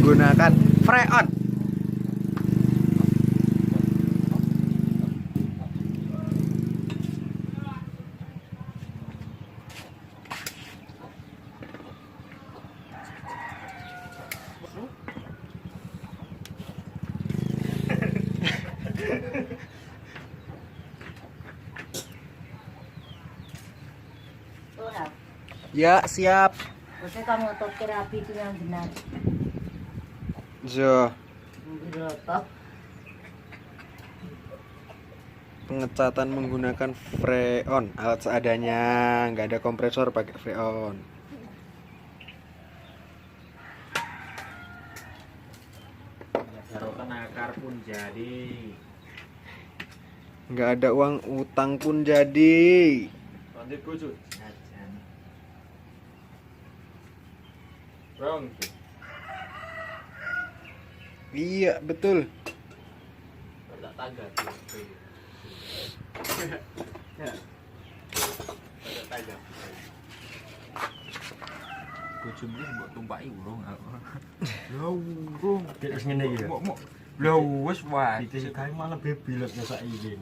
menggunakan freon. Ya, siap. Oke, kamu top terapi itu yang benar. Jo. Berotop. Pengecatan menggunakan freon, alat seadanya, nggak ada kompresor, pakai freon. Darotan akar pun jadi. Nggak ada uang utang pun jadi. Lanjut kucut. Wrong. Iya, betul. Tak tagar. Ya. Tak tagar. Kucut ini buat tumpaki urung aku. Lha urung. Wis ngene iki. Lha wis wae. Iki sekali malah bebilek saiki.